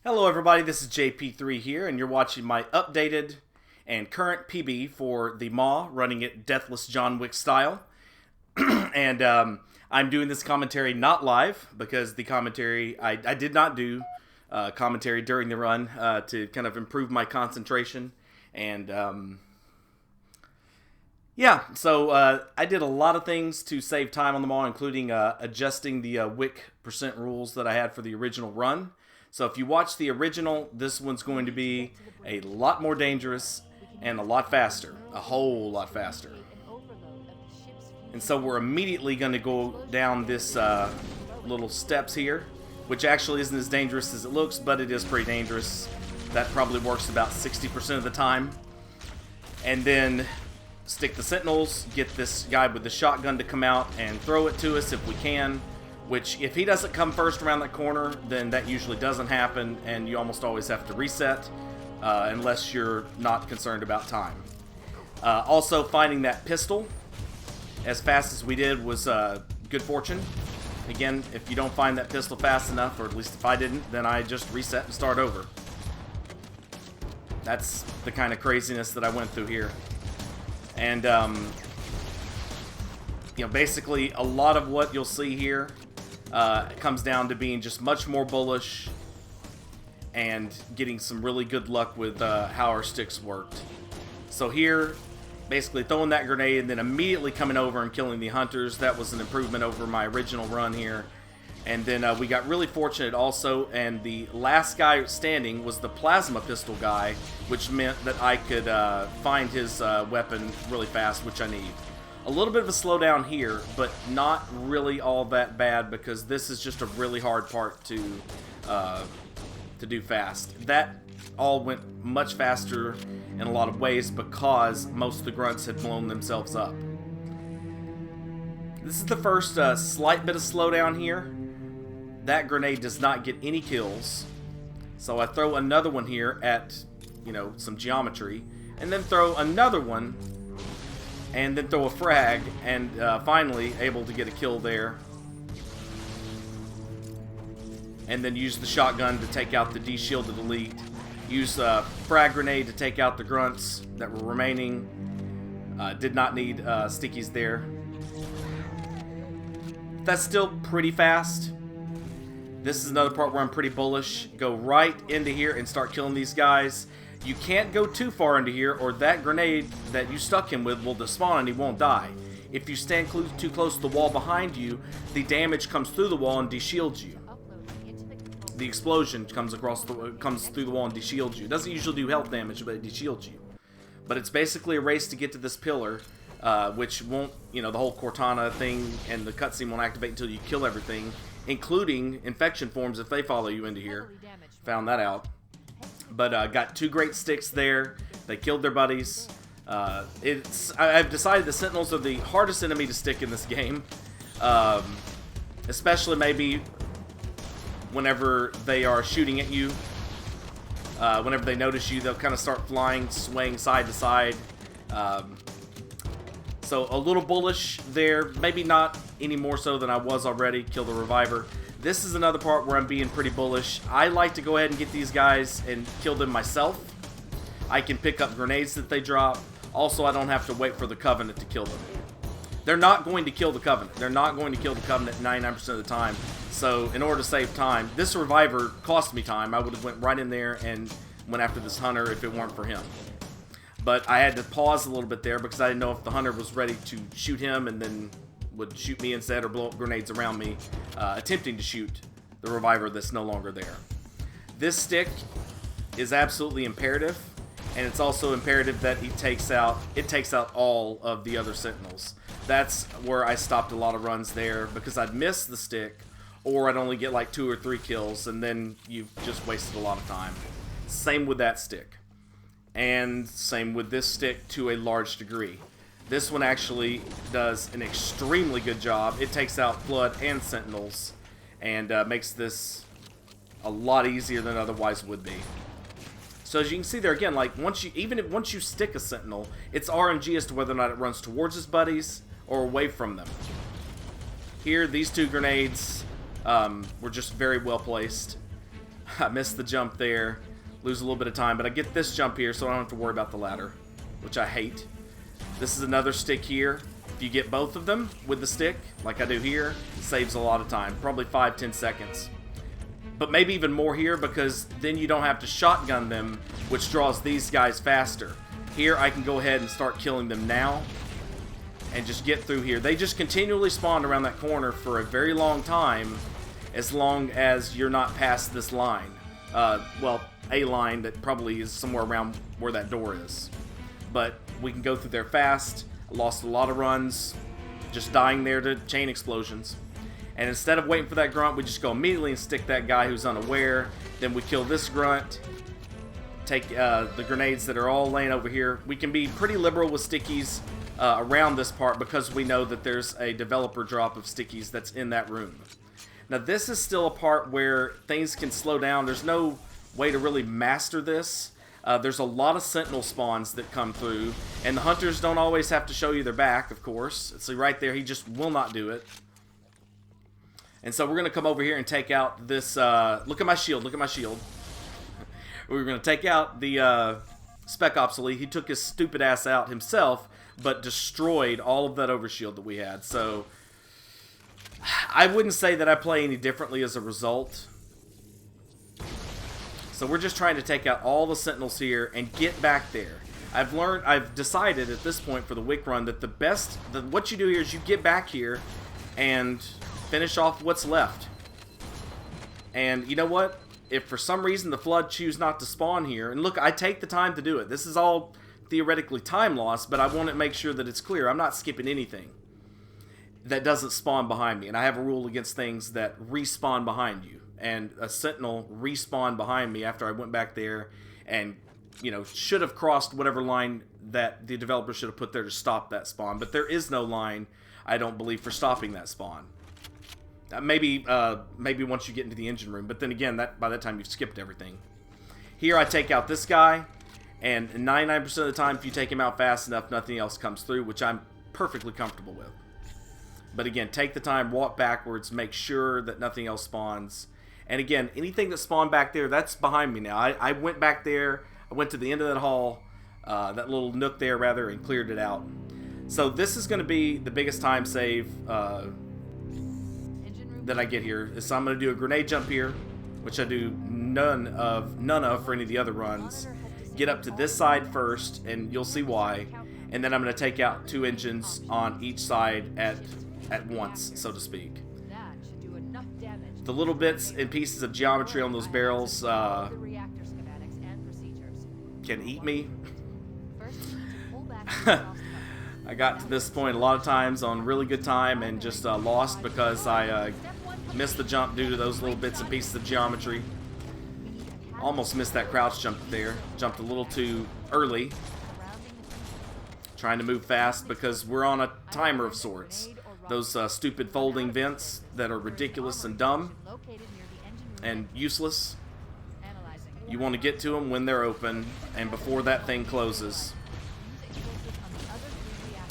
Hello everybody, this is JP3 here, and you're watching my updated and current PB for the Maw, running it Deathless John Wick style. And I'm doing this commentary not live, because the commentary, I did not do commentary during the run to kind of improve my concentration. And yeah, so I did a lot of things to save time on the Maw, including adjusting the Wick percent rules that I had for the original run. So if you watch the original, this one's going to be a lot more dangerous and a lot faster. A whole lot faster. And so we're immediately going to go down this little steps here, which actually isn't as dangerous as it looks, but it is pretty dangerous. That probably works about 60% of the time. And then stick the Sentinels, get this guy with the shotgun to come out and throw it to us if we can. Which, if he doesn't come first around that corner, then that usually doesn't happen, and you almost always have to reset, unless you're not concerned about time. Also, finding that pistol as fast as we did was good fortune. Again, if you don't find that pistol fast enough, or at least if I didn't, then I just reset and start over. That's the kind of craziness that I went through here. And, you know, basically, a lot of what you'll see here it comes down to being just much more bullish and getting some really good luck with how our sticks worked. So here, basically throwing that grenade and then immediately coming over and killing the hunters. That was an improvement over my original run here. And then we got really fortunate also, and the last guy standing was the plasma pistol guy, which meant that I could find his weapon really fast, which I need. A little bit of a slowdown here, but not really all that bad, because this is just a really hard part to do fast. That all went much faster in a lot of ways because most of the grunts had blown themselves up. This is the first slight bit of slowdown here. That grenade does not get any kills, so I throw another one here at, you know, some geometry, and then throw another one, and then throw a frag, and finally able to get a kill there. And then use the shotgun to take out the de-shielded elite. Use a frag grenade to take out the grunts that were remaining. Did not need stickies there. That's still pretty fast. This is another part where I'm pretty bullish. Go right into here and start killing these guys. You can't go too far into here, or that grenade that you stuck him with will despawn and he won't die. If you stand too close to the wall behind you, the damage comes through the wall and de-shields you. The explosion comes through the wall and de-shields you. It doesn't usually do health damage, but it de-shields you. But it's basically a race to get to this pillar, which won't, you know, the whole Cortana thing and the cutscene won't activate until you kill everything, including infection forms if they follow you into here. Found that out. But got two great sticks there. They killed their buddies. I've decided the Sentinels are the hardest enemy to stick in this game. Especially maybe whenever they are shooting at you. Whenever they notice you, they'll kind of start flying, swaying side to side. So a little bullish there. Maybe not any more so than I was already. Kill the Reviver. This is another part where I'm being pretty bullish. I like to go ahead and get these guys and kill them myself. I can pick up grenades that they drop. Also, I don't have to wait for the Covenant to kill them. They're not going to kill the Covenant. They're not going to kill the Covenant 99% of the time. So, in order to save time, this Reviver cost me time. I would have went right in there and went after this Hunter if it weren't for him. But I had to pause a little bit there because I didn't know if the Hunter was ready to shoot him and then would shoot me instead, or blow up grenades around me, attempting to shoot the Reviver that's no longer there. This stick is absolutely imperative, and it's also imperative that it takes out all of the other Sentinels. That's where I stopped a lot of runs there, because I'd miss the stick, or I'd only get like 2 or 3 kills, and then you've just wasted a lot of time. Same with that stick. And same with this stick to a large degree. This one actually does an extremely good job. It takes out Blood and Sentinels, and makes this a lot easier than otherwise would be. So as you can see there again, like once you stick a Sentinel, it's RNG as to whether or not it runs towards his buddies or away from them. Here, these two grenades were just very well placed. I missed the jump there. Lose a little bit of time, but I get this jump here, so I don't have to worry about the ladder, which I hate. This is another stick here. If you get both of them with the stick, like I do here, it saves a lot of time, probably 5-10 seconds. But maybe even more here, because then you don't have to shotgun them, which draws these guys faster. Here, I can go ahead and start killing them now, and just get through here. They just continually spawn around that corner for a very long time, as long as you're not past this line. Well, a line that probably is somewhere around where that door is. But we can go through there fast. I lost a lot of runs just dying there to chain explosions. And instead of waiting for that grunt, we just go immediately and stick that guy who's unaware. Then we kill this grunt. Take the grenades that are all laying over here. We can be pretty liberal with stickies around this part because we know that there's a developer drop of stickies that's in that room. Now this is still a part where things can slow down. There's no way to really master this. There's a lot of Sentinel spawns that come through, and the hunters don't always have to show you their back, of course. See right there, he just will not do it. And so we're going to come over here and take out this, look at my shield, look at my shield. We're going to take out the Spec Obsolete. He took his stupid ass out himself, but destroyed all of that overshield that we had. So I wouldn't say that I play any differently as a result. So we're just trying to take out all the Sentinels here and get back there. I've decided at this point for the Wick run that what you do here is you get back here and finish off what's left. And you know what? If for some reason the Flood choose not to spawn here, and look, I take the time to do it. This is all theoretically time loss, but I want to make sure that it's clear. I'm not skipping anything that doesn't spawn behind me. And I have a rule against things that respawn behind you. And a Sentinel respawned behind me after I went back there and, you know, should have crossed whatever line that the developer should have put there to stop that spawn. But there is no line, I don't believe, for stopping that spawn. Maybe once you get into the engine room, but then again, by that time you've skipped everything. Here I take out this guy, and 99% of the time, if you take him out fast enough, nothing else comes through, which I'm perfectly comfortable with. But again, take the time, walk backwards, make sure that nothing else spawns. And again, anything that spawned back there, that's behind me now. I went back there, I went to the end of that hall, that little nook there rather, and cleared it out. So this is going to be the biggest time save that I get here. So I'm going to do a grenade jump here, which I do none of for any of the other runs. Get up to this side first, and you'll see why. And then I'm going to take out 2 engines on each side at once, so to speak. The little bits and pieces of geometry on those barrels can eat me. I got to this point a lot of times on really good time and just lost because I missed the jump due to those little bits and pieces of geometry. Almost missed that crouch jump there. Jumped a little too early. Trying to move fast because we're on a timer of sorts. Those stupid folding vents that are ridiculous and dumb and useless. You want to get to them when they're open and before that thing closes.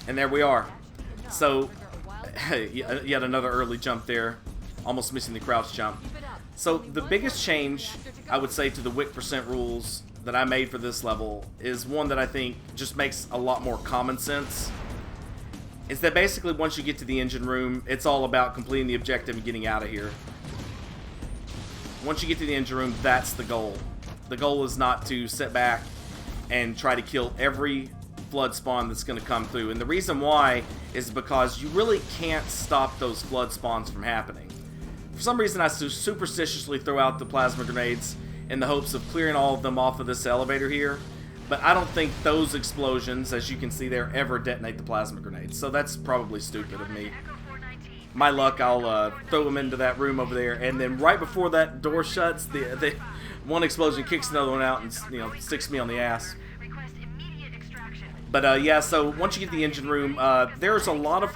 And there we are. So, yet another early jump there. Almost missing the crouch jump. So, the biggest change, I would say, to the Wick % rules that I made for this level is one that I think just makes a lot more common sense. Is that basically once you get to the engine room, it's all about completing the objective and getting out of here. Once you get to the engine room, that's the goal. The goal is not to sit back and try to kill every Flood spawn that's going to come through. And the reason why is because you really can't stop those Flood spawns from happening. For some reason, I superstitiously throw out the plasma grenades in the hopes of clearing all of them off of this elevator here. But I don't think those explosions, as you can see there, ever detonate the plasma grenades. So that's probably stupid of me. My luck, I'll throw them into that room over there, and then right before that door shuts, the one explosion kicks another one out and, you know, sticks me on the ass. But yeah, so once you get to the engine room, there's a lot of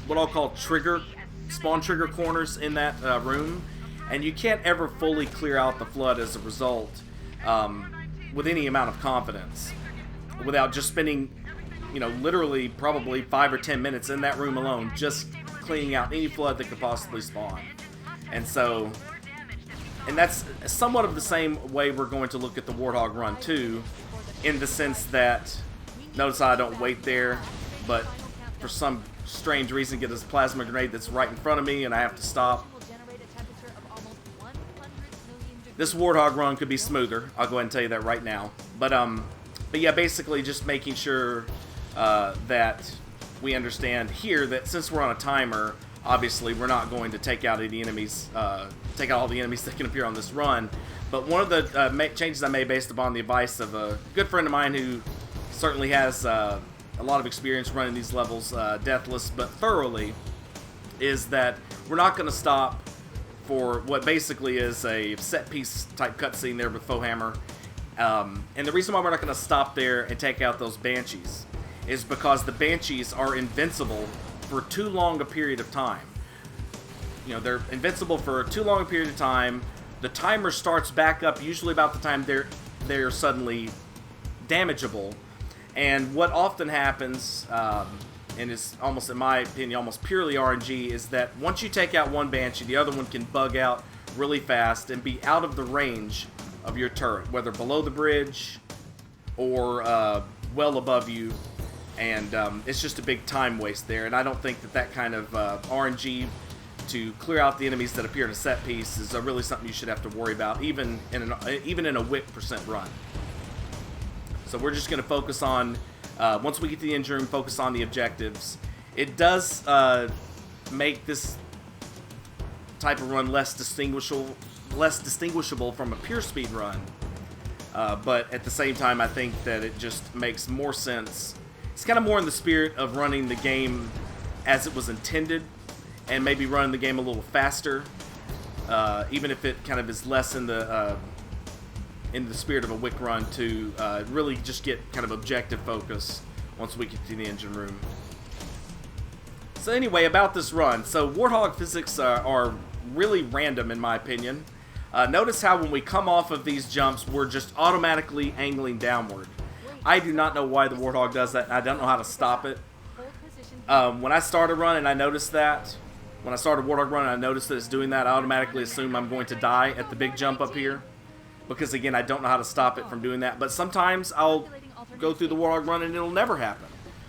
what I'll call spawn trigger corners in that room, and you can't ever fully clear out the Flood as a result with any amount of confidence without just spending, you know, literally probably 5 or 10 minutes in that room alone just cleaning out any Flood that could possibly spawn. And so And that's somewhat of the same way we're going to look at the Warthog run too, in the sense that, notice how I don't wait there, but for some strange reason get this plasma grenade that's right in front of me and I have to stop. This Warthog run could be smoother, I'll go ahead and tell you that right now. But yeah, basically just making sure that we understand here that since we're on a timer, obviously we're not going to take out any enemies, take out all the enemies that can appear on this run. But one of the changes I made based upon the advice of a good friend of mine who certainly has a lot of experience running these levels, deathless but thoroughly, is that we're not going to stop for what basically is a set piece type cutscene there with Fohammer. And the reason why we're not going to stop there and take out those Banshees is because the Banshees are invincible for too long a period of time. You know, they're invincible for too long a period of time. The timer starts back up usually about the time they're suddenly damageable. And what often happens, and is almost, in my opinion, almost purely RNG, is that once you take out one Banshee, the other one can bug out really fast and be out of the range of your turret, whether below the bridge or well above you. And it's just a big time waste there. And I don't think that kind of RNG to clear out the enemies that appear in a set piece is really something you should have to worry about, even in a whip % run. So we're just going to focus on, once we get to the engine room, focus on the objectives. It does make this type of run less distinguishable from a pure speed run. But at the same time, I think that it just makes more sense. It's kind of more in the spirit of running the game as it was intended, and maybe running the game a little faster, even if it kind of is less in the spirit of a Wick run, to really just get kind of objective focus once we get to the engine room. So anyway, about this run. So Warthog physics are really random in my opinion. Notice how when we come off of these jumps, we're just automatically angling downward. I do not know why the Warthog does that, and I don't know how to stop it. When I started running, I noticed that. When I started Warthog running, I noticed that it's doing that. I automatically assume I'm going to die at the big jump up here, because again, I don't know how to stop it from doing that. But sometimes I'll go through the Warthog run and it'll never happen.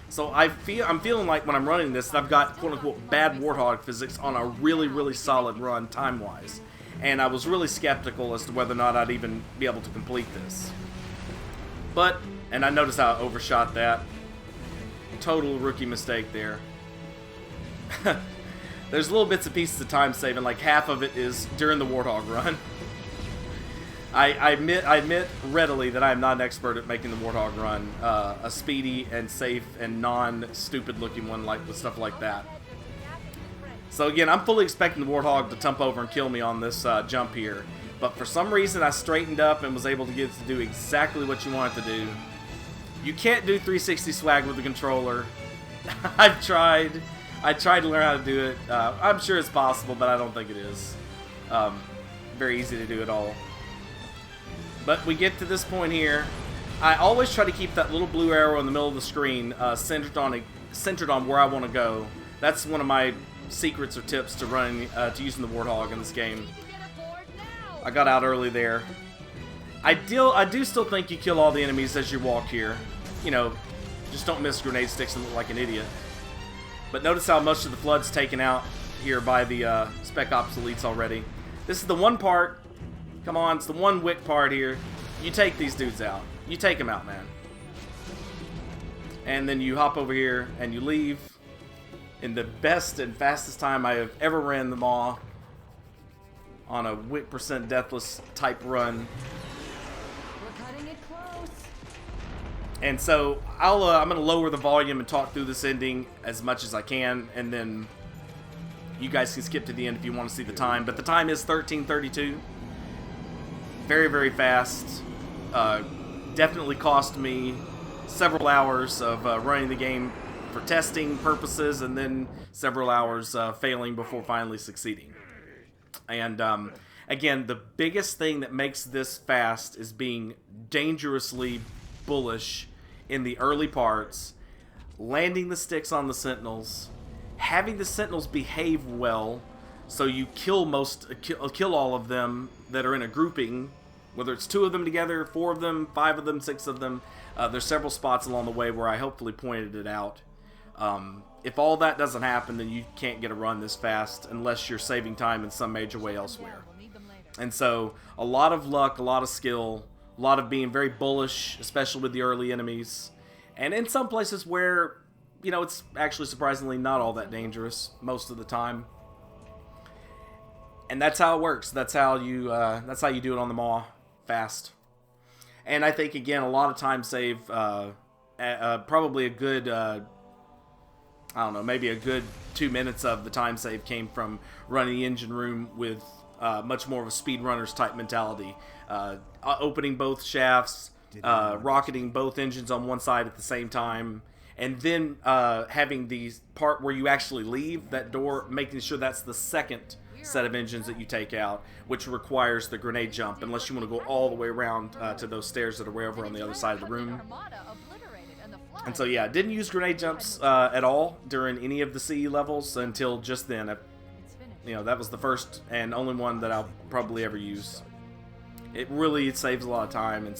So I'm feeling like when I'm running this, that I've got quote-unquote bad Warthog physics on a really, really solid run time-wise. And I was really skeptical as to whether or not I'd even be able to complete this. But, and I noticed how I overshot that. Total rookie mistake there. There's little bits and pieces of time saving, like half of it is during the Warthog run. I admit readily that I am not an expert at making the Warthog run a speedy and safe and non-stupid looking one with stuff like that. So again, I'm fully expecting the Warthog to tump over and kill me on this jump here. But for some reason I straightened up and was able to get it to do exactly what you want it to do. You can't do 360 swag with the controller. I've tried. I tried to learn how to do it. I'm sure it's possible, but I don't think it is. Very easy to do it all. But we get to this point here. I always try to keep that little blue arrow in the middle of the screen centered on where I want to go. That's one of my secrets or tips to running to using the Warthog in this game. I got out early there. I do still think you kill all the enemies as you walk here. You know, just don't miss grenade sticks and look like an idiot. But notice how much of the flood's taken out here by the Spec Ops elites already. This is the one part. Come on, it's the one Wick part here. You take these dudes out. You take them out, man. And then you hop over here and you leave in the best and fastest time I have ever ran the Maw on a Wick % deathless type run. We're cutting it close. And so I'm going to lower the volume and talk through this ending as much as I can, and then you guys can skip to the end if you want to see the time. But the time is 13:32. Very, very fast. Definitely cost me several hours of running the game for testing purposes, and then several hours failing before finally succeeding. And again, the biggest thing that makes this fast is being dangerously bullish in the early parts, landing the sticks on the Sentinels, having the Sentinels behave well, so you kill all of them that are in a grouping, whether it's 2 of them together, 4 of them, 5 of them, 6 of them. There's several spots along the way where I hopefully pointed it out. If all that doesn't happen, then you can't get a run this fast unless you're saving time in some major way elsewhere. And so, a lot of luck, a lot of skill, a lot of being very bullish, especially with the early enemies. And in some places where, you know, it's actually surprisingly not all that dangerous most of the time. And that's how it works. That's how you do it on the Maw, fast. And I think, again, a lot of time save, probably a good, I don't know, maybe a good 2 minutes of the time save came from running the engine room with much more of a speedrunners type mentality. Opening both shafts, rocketing both engines on one side at the same time, and then having the part where you actually leave that door, making sure that's the second set of engines that you take out, which requires the grenade jump, unless you want to go all the way around to those stairs that are way over on the other side of the room. And so yeah, didn't use grenade jumps at all during any of the CE levels until just then. You know, that was the first and only one that I'll probably ever use. It saves a lot of time, and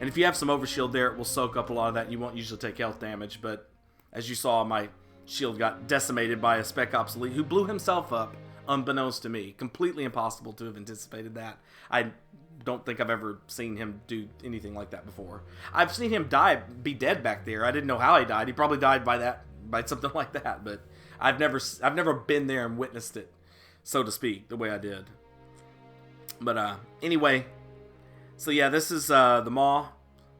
if you have some overshield there, it will soak up a lot of that. You won't usually take health damage, but as you saw, my shield got decimated by a Spec Ops Elite who blew himself up, unbeknownst to me. Completely impossible to have anticipated that. I don't think I've ever seen him do anything like that before. I've seen him be dead back there. I didn't know how he died. He probably died by something like that, but I've never been there and witnessed it, so to speak, the way I did. But anyway, so yeah, this is the Maw,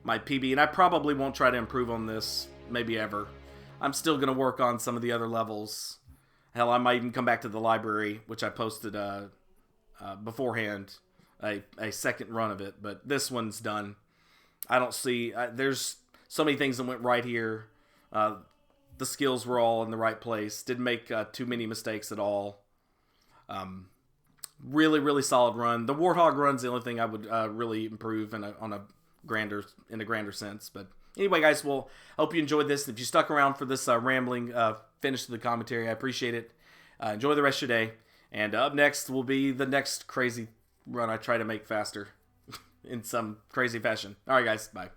my PB, and I probably won't try to improve on this, maybe ever. I'm still going to work on some of the other levels. Hell, I might even come back to the library, which I posted beforehand, a second run of it, but this one's done. I don't see, there's so many things that went right here. The skills were all in the right place. Didn't make too many mistakes at all. Really, really solid run. The Warthog run's the only thing I would really improve in a grander sense. But anyway, guys, well, hope you enjoyed this. If you stuck around for this rambling finish to the commentary, I appreciate it. Enjoy the rest of your day. And up next will be the next crazy run I try to make faster in some crazy fashion. All right, guys, bye.